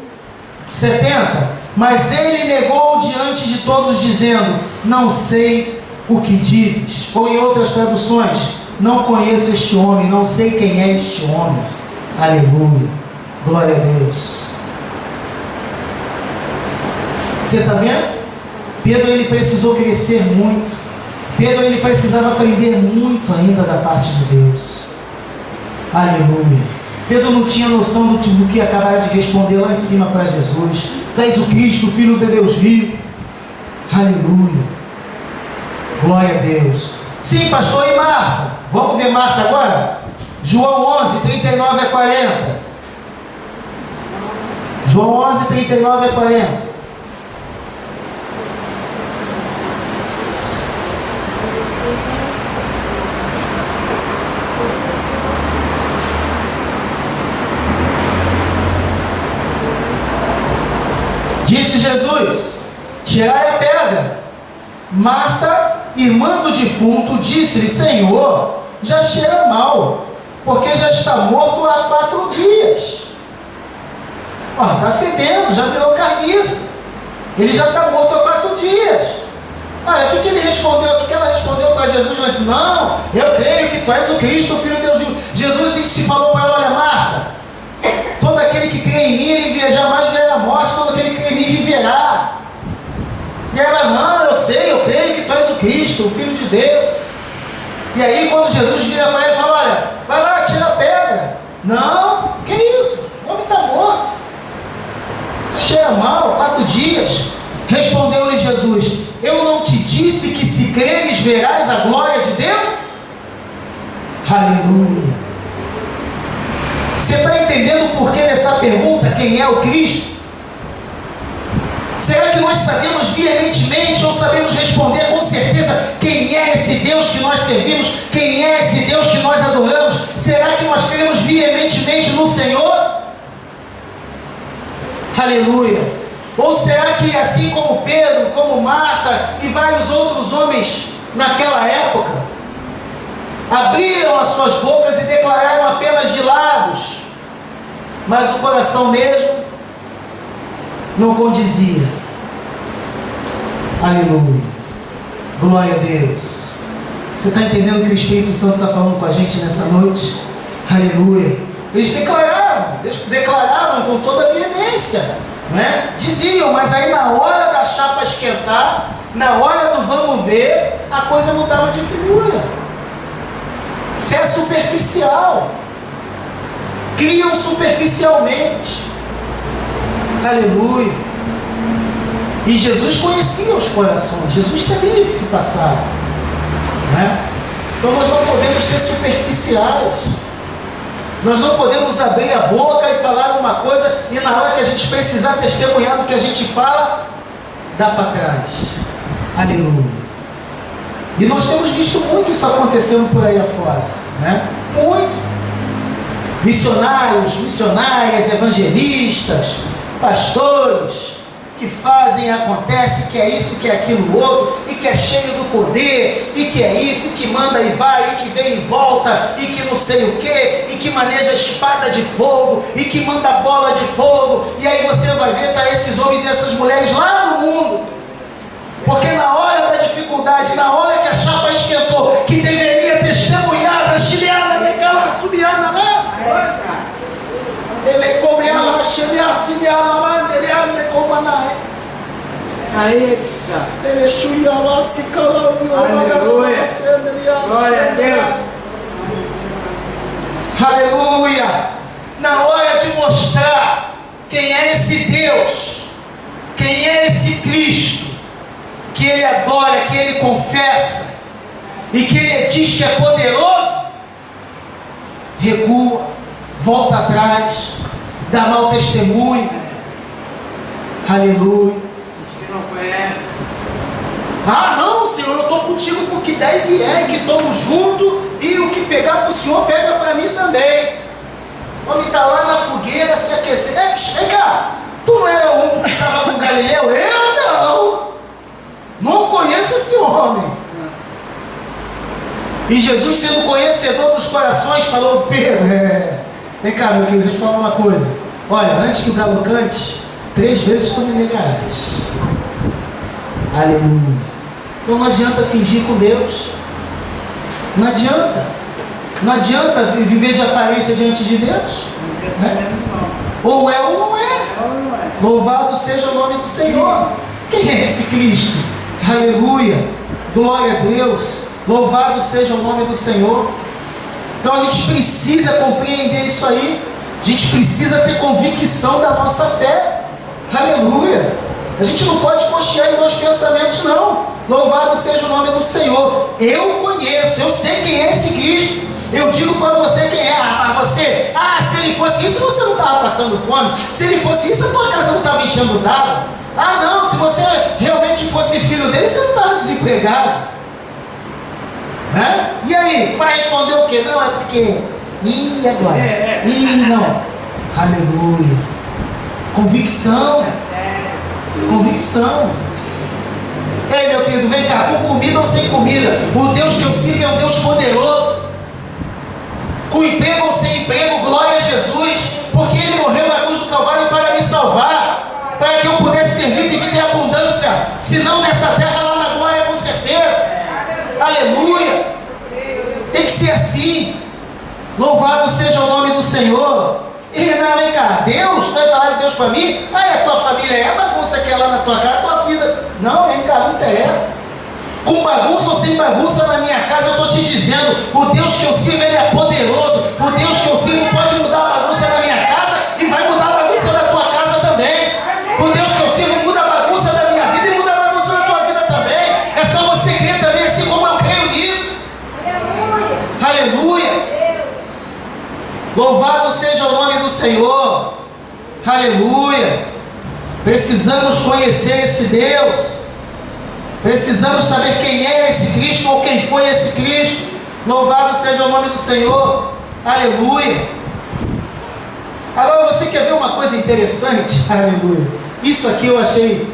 70. Mas ele negou diante de todos, dizendo: Não sei o que dizes. Ou em outras traduções: Não conheço este homem, não sei quem é este homem. Aleluia. Glória a Deus. Você está vendo? Pedro, ele precisou crescer muito. Pedro, ele precisava aprender muito ainda da parte de Deus. Aleluia. Pedro não tinha noção do que acabara de responder lá em cima para Jesus. Tu és o Cristo, o Filho de Deus vivo. Aleluia. Glória a Deus. Sim, pastor, e Marta? Vamos ver Marta agora? João 11:39-40. João 11:39-40. Disse Jesus: Tirai a pedra. Marta, irmã do defunto, disse-lhe: Senhor, já cheira mal, porque já está morto há 4 dias. Está fedendo, já virou carniça. Ele já está morto há 4 dias. Olha, o que ele respondeu? O que ela respondeu para Jesus? Ela disse: Não, eu creio que tu és o Cristo, o Filho de Deus vivo. Jesus se falou para ela: Olha, Marta, todo aquele que crê em mim, ele jamais verá a morte, todo aquele que crê em mim viverá. E ela: Não, eu sei, eu creio que tu és o Cristo, o Filho de Deus. E aí, quando Jesus vira para ele e fala: Olha, vai lá, tira a pedra. Não, que isso? O homem está morto. Cheira mal, 4 dias. Respondeu-lhe Jesus: Eu não te disse que se creres verás a glória de Deus? Aleluia. Você está entendendo o porquê dessa pergunta? Quem é o Cristo? Será que nós sabemos veementemente ou sabemos responder com certeza quem é esse Deus que nós servimos? Quem é esse Deus que nós adoramos? Será que nós cremos veementemente no Senhor? Aleluia. Ou será que assim como Pedro, como Marta e vários outros homens naquela época, abriram as suas bocas e declararam apenas de lábios, mas o coração mesmo não condizia? Aleluia. Glória a Deus. Você está entendendo o que o Espírito Santo está falando com a gente nessa noite? Aleluia. Eles declaravam com toda a veemência, não é? Diziam, mas aí na hora da chapa esquentar, na hora do vamos ver, a coisa mudava de figura. Fé superficial. Criam superficialmente. Aleluia. E Jesus conhecia os corações. Jesus sabia o que se passava, né? Então nós não podemos ser superficiais. Nós não podemos abrir a boca e falar uma coisa e na hora que a gente precisar testemunhar do que a gente fala, dá para trás. Aleluia. E nós temos visto muito isso acontecendo por aí afora, né? Muito. Missionários, missionárias, evangelistas, pastores, que fazem e acontece, que é isso, que é aquilo outro, e que é cheio do poder, e que é isso, que manda e vai, e que vem e volta, e que não sei o que, e que maneja espada de fogo, e que manda bola de fogo, e aí você vai ver, tá esses homens e essas mulheres lá no mundo, porque na hora da dificuldade, na hora que a chapa esquentou, que deveria testemunhar a chileada, daquela subiana, né? Ele comeu a chileada, Aleluia. Glória a Deus. Aleluia. Na hora de mostrar quem é esse Deus, quem é esse Cristo, que ele adora, que ele confessa, e que ele diz que é poderoso, recua, volta atrás, dá mau testemunho. Aleluia. Ah, não, Senhor, eu estou contigo porque daí vier, que estamos juntos, e o que pegar para o Senhor, pega para mim também. O homem está lá na fogueira se aquecer. Vem cá, tu não era um que estava com Galileu? Eu não conheço esse homem. E Jesus, sendo conhecedor dos corações, falou: Pedro, vem cá, meu querido, deixa eu te falar uma coisa. Olha, antes que o galo cante, 3 vezes tu me negarás. Aleluia. Então não adianta fingir com Deus. Não adianta. Não adianta viver de aparência diante de Deus. Né? Ou é ou não é. Louvado seja o nome do Senhor. Quem é esse Cristo? Aleluia. Glória a Deus. Louvado seja o nome do Senhor. Então a gente precisa compreender isso aí. A gente precisa ter convicção da nossa fé. Aleluia. A gente não pode cochear em 2 pensamentos, não. Louvado seja o nome do Senhor. Eu conheço, eu sei quem é esse Cristo. Eu digo para você quem é. Você, se ele fosse isso, você não estava passando fome. Se ele fosse isso, a tua casa não estava enchendo d'água. Não, se você realmente fosse filho dele, você não estava desempregado. Né? E aí, tu vai responder o quê? Não, é porque... Ih, agora? Não. Aleluia. Convicção. Convicção. Ei, meu querido, vem cá, com comida ou sem comida, o Deus que eu sirvo é um Deus poderoso. Com emprego ou sem emprego, glória a Jesus, porque Ele morreu na cruz do Calvário para me salvar, para que eu pudesse ter vida e vida em abundância, se não nessa terra, lá na glória, com certeza. Aleluia. Tem que ser assim. Louvado seja o nome do Senhor. E Renan, vem cá, Deus, tu vai falar de Deus para mim? A tua família é a bagunça que é lá na tua casa, a tua vida. Não, vem cá, não interessa. Com bagunça ou sem bagunça na minha casa, eu estou te dizendo, o Deus que eu sirvo, Ele é poderoso. O Deus que eu sirvo pode mudar a bagunça na minha casa e vai mudar a bagunça da tua casa também. O Deus que eu sirvo muda a bagunça da minha vida e muda a bagunça da tua vida também. É só você crer também, assim como eu creio nisso. Aleluia. Louvado seja o nome do Senhor. Aleluia. Precisamos conhecer esse Deus. Precisamos saber quem é esse Cristo ou quem foi esse Cristo. Louvado seja o nome do Senhor. Aleluia. Agora você quer ver uma coisa interessante? Aleluia. Isso aqui eu achei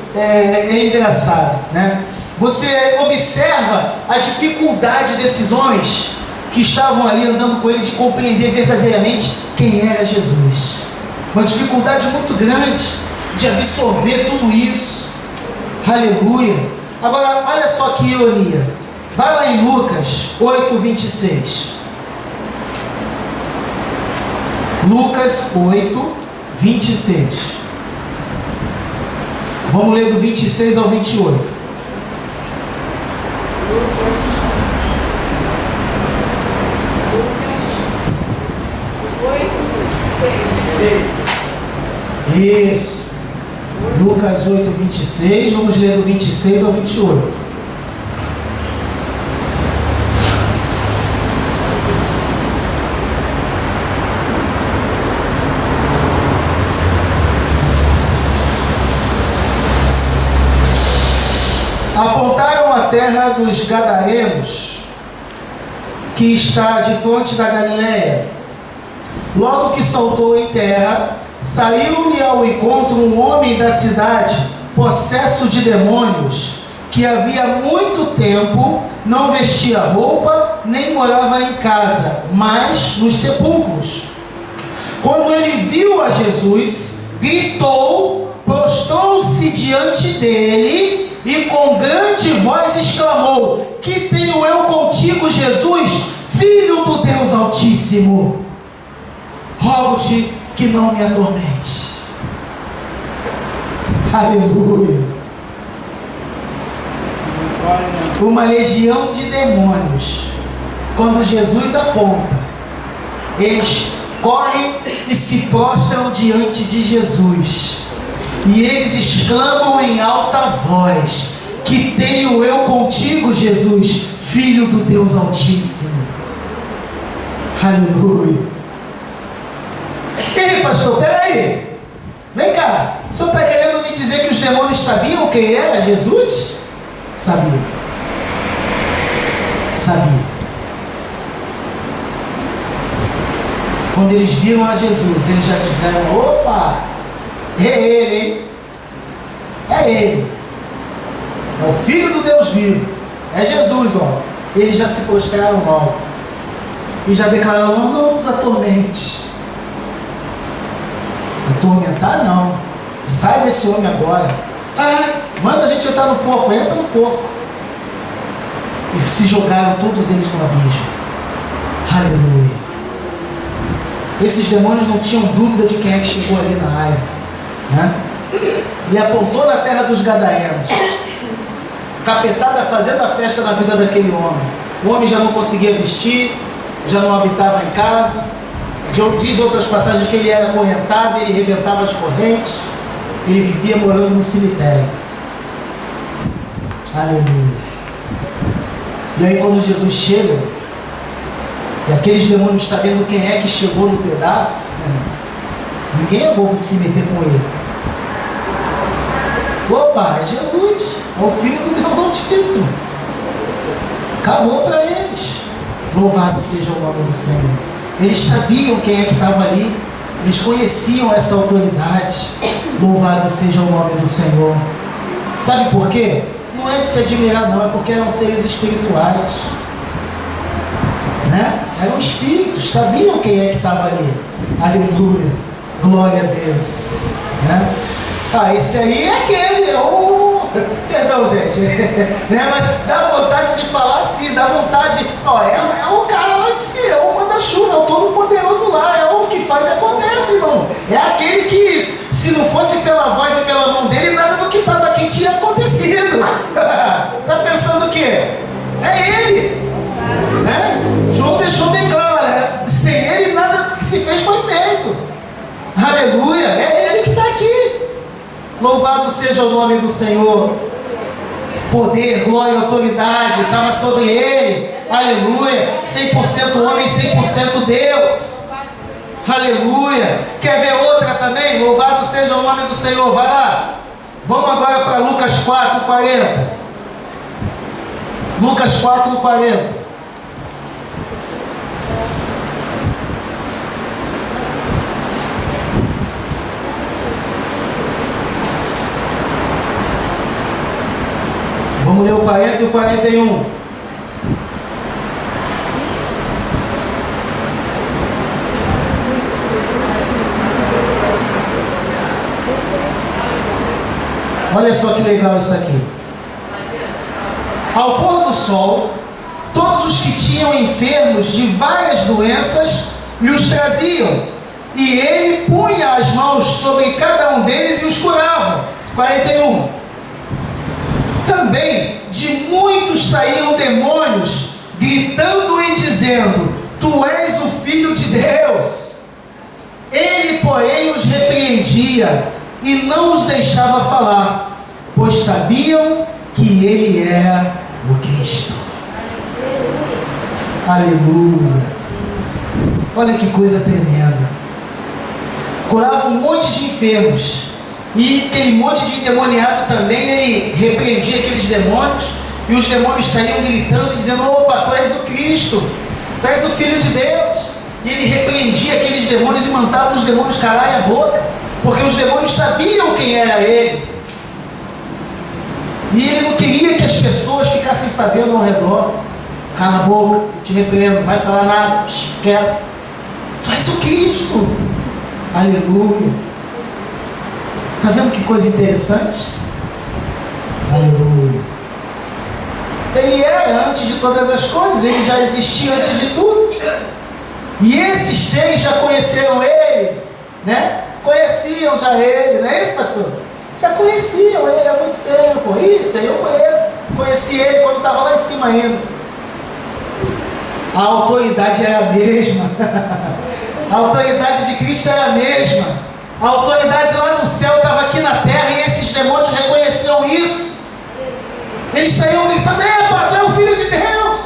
engraçado, né? Você observa a dificuldade desses homens que estavam ali andando com ele de compreender verdadeiramente quem era Jesus. Uma dificuldade muito grande de absorver tudo isso. Aleluia. Agora, olha só que ironia. Vai lá em Lucas 8:26. Lucas 8:26. Vamos ler do 26 ao 28. Isso. Lucas 8:26. Vamos ler do 26 ao 28. Apontaram a terra dos Gadarenos, que está de fronte da Galileia. Logo que saltou em terra, saiu-lhe ao encontro um homem da cidade, possesso de demônios, que havia muito tempo não vestia roupa, nem morava em casa, mas nos sepulcros. Quando ele viu a Jesus, gritou, prostrou-se diante dele e com grande voz exclamou: que tenho eu contigo, Jesus, Filho do Deus Altíssimo? Rogo-te que não me atormente. Aleluia. Uma legião de demônios, quando Jesus aponta, eles correm e se prostram diante de Jesus, e eles exclamam em alta voz: que tenho eu contigo, Jesus, Filho do Deus Altíssimo. Aleluia. Ei, pastor, peraí, vem cá, o senhor está querendo me dizer que os demônios sabiam quem era Jesus? Sabia. Quando eles viram a Jesus, eles já disseram: opa, é ele, hein? É ele, é o Filho do Deus vivo, é Jesus, ó. Eles já se prostraram logo e já declararam: não nos atormente. Atormentar não, sai desse homem agora. Manda a gente entrar no porco, entra no porco. E se jogaram todos eles no abismo. Aleluia. Esses demônios não tinham dúvida de quem é que chegou ali na área, né? Ele apontou na terra dos Gadarenos. Capetada fazendo a festa na vida daquele homem. O homem já não conseguia vestir, já não habitava em casa. Diz outras passagens que ele era acorrentado, ele rebentava as correntes, ele vivia morando no cemitério. Aleluia. E aí quando Jesus chega, e aqueles demônios sabendo quem é que chegou no pedaço, ninguém é bobo de se meter com ele. Opa, é Jesus, é o Filho do Deus Altíssimo. Acabou para eles. Louvado seja o nome do Senhor. Eles sabiam quem é que estava ali, eles conheciam essa autoridade. Louvado seja o nome do Senhor. Sabe por quê? Não é de se admirar não, é porque eram seres espirituais, né? Eram espíritos, sabiam quem é que estava ali. Aleluia, glória a Deus, né? Esse aí é aquele, perdão gente, né? Mas dá vontade de falar assim, dá vontade, é o cara lá de si, é o manda-chuva, é o todo-poderoso lá, é o que faz e acontece, irmão. É aquele que, se não fosse pela voz e pela mão dele, nada do que estava aqui tinha acontecido. Tá pensando o quê? É ele, né? João deixou bem claro, né? Sem ele nada do que se fez foi feito. Aleluia, é ele que está aqui. Louvado seja o nome do Senhor. Poder, glória e autoridade estava sobre ele. Aleluia. 100% homem, 100% Deus. Aleluia. Quer ver outra também? Louvado seja o nome do Senhor. Vai lá. Vamos agora para Lucas 4:40. Lucas 4:40. Vamos ler o 40 e o 41. Olha só que legal isso aqui. Ao pôr do sol, todos os que tinham enfermos de várias doenças lhes traziam, e ele punha as mãos sobre cada um deles e os curava. 41. Também de muitos saíam demônios, gritando e dizendo: Tu és o Filho de Deus. Ele, porém, os repreendia e não os deixava falar, pois sabiam que ele era o Cristo. Aleluia. Olha que coisa tremenda. Curava um monte de enfermos. E aquele monte de endemoniado também, ele repreendia aqueles demônios, e os demônios saíam gritando, dizendo: opa, tu és o Cristo, tu és o Filho de Deus. E ele repreendia aqueles demônios e mandava os demônios calarem a boca, porque os demônios sabiam quem era ele. E ele não queria que as pessoas ficassem sabendo ao redor. Cala a boca, te repreendo, não vai falar nada, quieto. Tu és o Cristo. Aleluia. Está vendo que coisa interessante? Aleluia. Ele era antes de todas as coisas, ele já existia antes de tudo. E esses seis já conheceram ele, né? Conheciam já ele, não é isso, pastor? Já conheciam ele há muito tempo. Isso aí eu conheço. Conheci ele quando estava lá em cima ainda. A autoridade era a mesma. A autoridade de Cristo era a mesma. A autoridade lá no céu estava aqui na terra e esses demônios reconheciam isso. Eles saíam gritando: epa, tu é o Filho de Deus.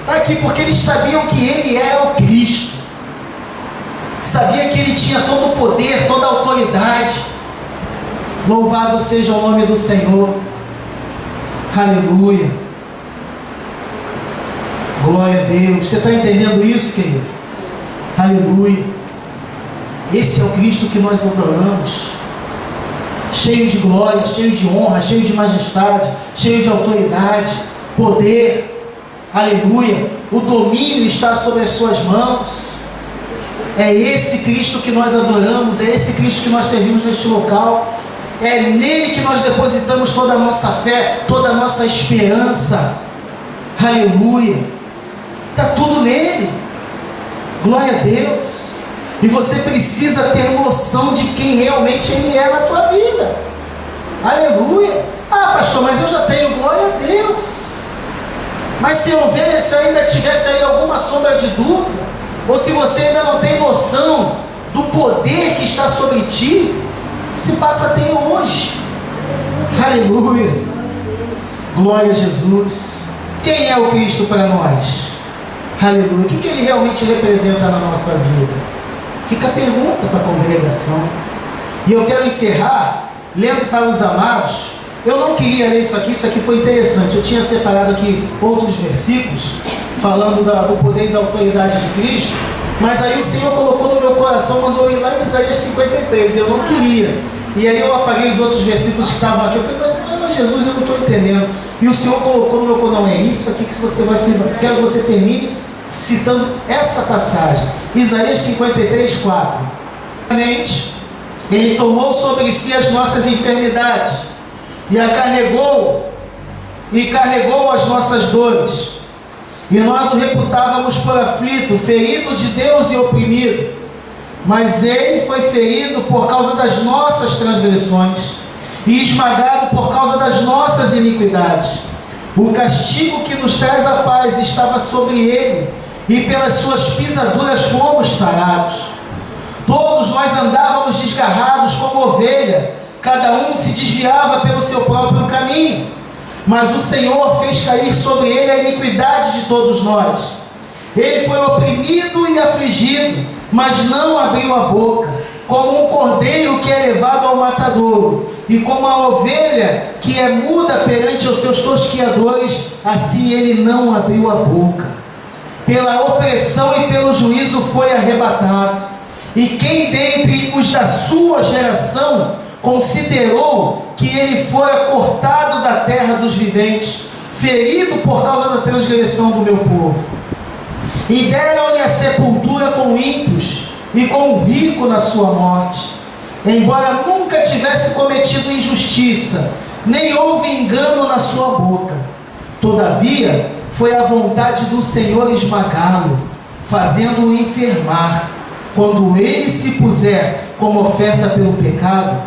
Está aqui porque eles sabiam que ele era o Cristo. Sabia que ele tinha todo o poder, toda a autoridade. Louvado seja o nome do Senhor. Aleluia. Glória a Deus. Você está entendendo isso, querido? Aleluia. Esse é o Cristo que nós adoramos. Cheio de glória, cheio de honra, cheio de majestade, cheio de autoridade, poder. Aleluia. O domínio está sobre as suas mãos. É esse Cristo que nós adoramos, é esse Cristo que nós servimos neste local. É nele que nós depositamos toda a nossa fé, toda a nossa esperança. Aleluia. Está tudo nele. Glória a Deus. E você precisa ter noção de quem realmente ele é na tua vida. Aleluia. Ah, pastor, mas eu já tenho. Glória a Deus. Mas se ainda tivesse aí alguma sombra de dúvida, ou se você ainda não tem noção do poder que está sobre ti, se passa a ter hoje. Aleluia. Glória a Jesus. Quem é o Cristo para nós? Aleluia. O que ele realmente representa na nossa vida? Fica a pergunta para a congregação. E eu quero encerrar lendo para os amados. Eu não queria ler isso aqui foi interessante. Eu tinha separado aqui outros versículos falando do poder e da autoridade de Cristo, mas aí o Senhor colocou no meu coração, mandou ir lá em Isaías 53, eu não queria. E aí eu apaguei os outros versículos que estavam aqui. Eu falei, mas Jesus, eu não estou entendendo. E o Senhor colocou no meu coração: não, é isso aqui que você vai fazer. Quero que você termine citando essa passagem. Isaías 53, 4. Ele tomou sobre si as nossas enfermidades e carregou as nossas dores. E nós o reputávamos por aflito, ferido de Deus e oprimido. Mas ele foi ferido por causa das nossas transgressões e esmagado por causa das nossas iniquidades. O castigo que nos traz a paz estava sobre ele, e pelas suas pisaduras fomos sarados. Todos nós andávamos desgarrados como ovelha, cada um se desviava pelo seu próprio caminho. Mas o Senhor fez cair sobre ele a iniquidade de todos nós. Ele foi oprimido e afligido, mas não abriu a boca. Como um cordeiro que é levado ao matadouro, e como a ovelha que é muda perante os seus tosquiadores, assim ele não abriu a boca. Pela opressão e pelo juízo foi arrebatado. E quem dentre os da sua geração considerou que ele fora cortado da terra dos viventes, ferido por causa da transgressão do meu povo? E deram-lhe a sepultura com ímpios e com o rico na sua morte, embora nunca tivesse cometido injustiça, nem houve engano na sua boca. Todavia foi a vontade do Senhor esmagá-lo, fazendo-o enfermar. Quando ele se puser como oferta pelo pecado,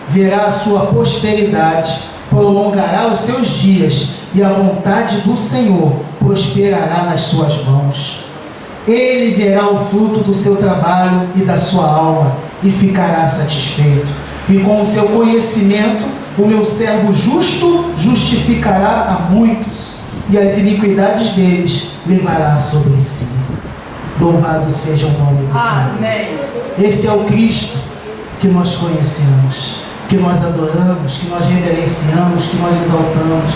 verá a sua posteridade, prolongará os seus dias, e a vontade do Senhor prosperará nas suas mãos. Ele verá o fruto do seu trabalho e da sua alma, e ficará satisfeito. E com o seu conhecimento, o meu servo justo justificará a muitos, e as iniquidades deles levará sobre si. Louvado seja o nome do Amém. Senhor. Esse é o Cristo que nós conhecemos, que nós adoramos, que nós reverenciamos, que nós exaltamos,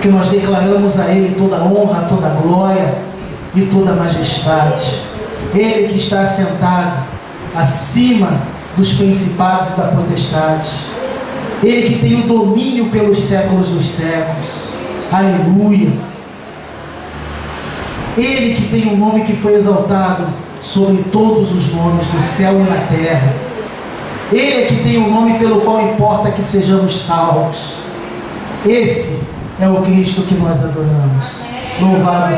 que nós declaramos a Ele toda a honra, toda a glória e toda a majestade. Ele que está assentado acima dos principados e da potestade. Ele que tem o domínio pelos séculos dos séculos. Aleluia. Ele que tem um nome que foi exaltado sobre todos os nomes do céu e na terra. Ele é que tem um nome pelo qual importa que sejamos salvos. Esse é o Cristo que nós adoramos. Louvado